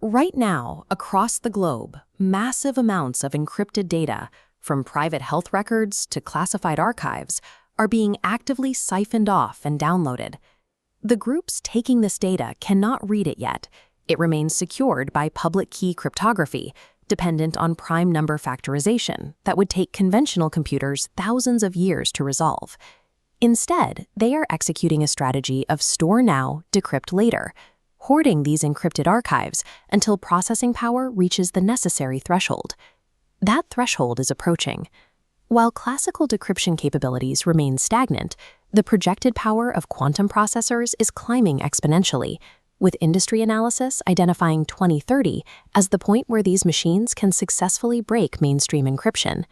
Right now, across the globe, massive amounts of encrypted data, from private health records to classified archives, are being actively siphoned off and downloaded. The groups taking this data cannot read it yet. It remains secured by public key cryptography, dependent on prime number factorization that would take conventional computers thousands of years to resolve. Instead, they are executing a strategy of store now, decrypt later, hoarding these encrypted archives until processing power reaches the necessary threshold. That threshold is approaching. While classical decryption capabilities remain stagnant, the projected power of quantum processors is climbing exponentially, with industry analysis identifying 2030 as the point where these machines can successfully break mainstream encryption.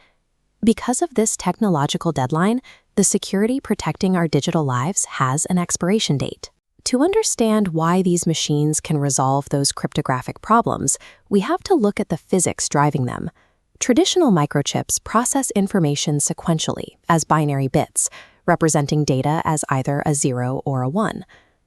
Because of this technological deadline, the security protecting our digital lives has an expiration date. To understand why these machines can resolve those cryptographic problems, we have to look at the physics driving them. Traditional microchips process information sequentially as binary bits, representing data as either a 0 or a 1.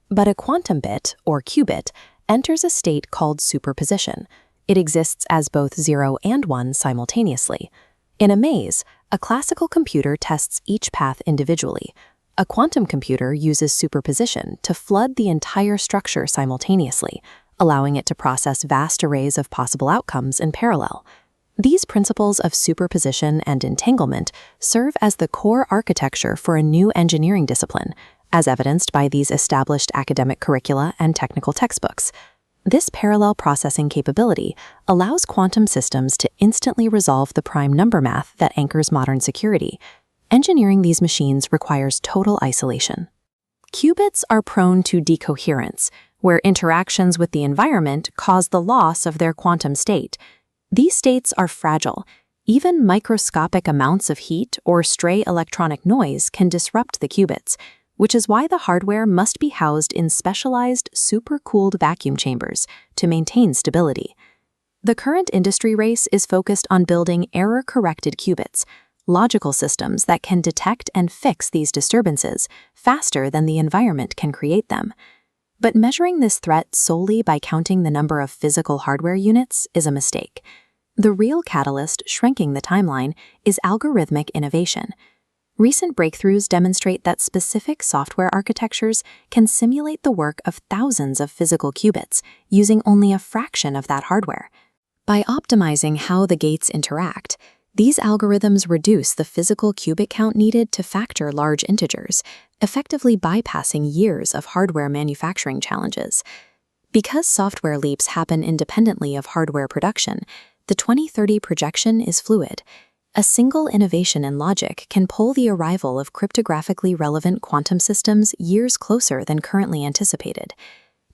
But a quantum bit, or qubit, enters a state called superposition. It exists as both 0 and 1 simultaneously. In a maze, a classical computer tests each path individually. A quantum computer uses superposition to flood the entire structure simultaneously, allowing it to process vast arrays of possible outcomes in parallel. These principles of superposition and entanglement serve as the core architecture for a new engineering discipline, as evidenced by these established academic curricula and technical textbooks. This parallel processing capability allows quantum systems to instantly resolve the prime number math that anchors modern security. Engineering these machines requires total isolation. Qubits are prone to decoherence, where interactions with the environment cause the loss of their quantum state. These states are fragile. Even microscopic amounts of heat or stray electronic noise can disrupt the qubits, which is why the hardware must be housed in specialized, super-cooled vacuum chambers to maintain stability. The current industry race is focused on building error-corrected qubits, logical systems that can detect and fix these disturbances faster than the environment can create them. But measuring this threat solely by counting the number of physical hardware units is a mistake. The real catalyst shrinking the timeline is algorithmic innovation. Recent breakthroughs demonstrate that specific software architectures can simulate the work of thousands of physical qubits using only a fraction of that hardware. By optimizing how the gates interact, these algorithms reduce the physical qubit count needed to factor large integers, effectively bypassing years of hardware manufacturing challenges. Because software leaps happen independently of hardware production, the 2030 projection is fluid. A single innovation in logic can pull the arrival of cryptographically relevant quantum systems years closer than currently anticipated.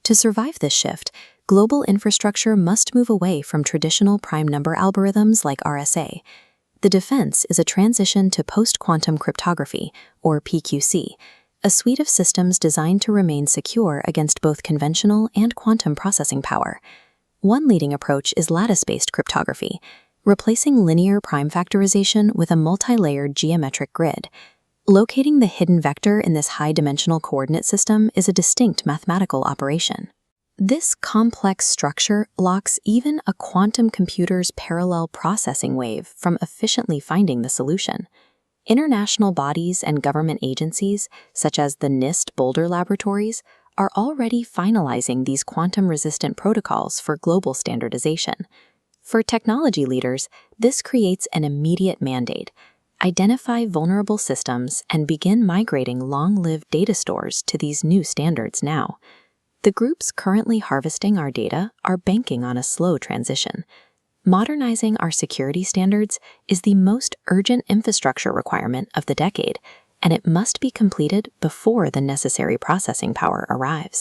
To survive this shift, global infrastructure must move away from traditional prime number algorithms like RSA. The defense is a transition to post-quantum cryptography, or PQC, a suite of systems designed to remain secure against both conventional and quantum processing power. One leading approach is lattice-based cryptography, replacing linear prime factorization with a multi-layered geometric grid. Locating the hidden vector in this high-dimensional coordinate system is a distinct mathematical operation. This complex structure locks even a quantum computer's parallel processing wave from efficiently finding the solution. International bodies and government agencies, such as the NIST Boulder Laboratories, are already finalizing these quantum-resistant protocols for global standardization. For technology leaders, this creates an immediate mandate: identify vulnerable systems and begin migrating long-lived data stores to these new standards now. The groups currently harvesting our data are banking on a slow transition. Modernizing our security standards is the most urgent infrastructure requirement of the decade, and it must be completed before the necessary processing power arrives.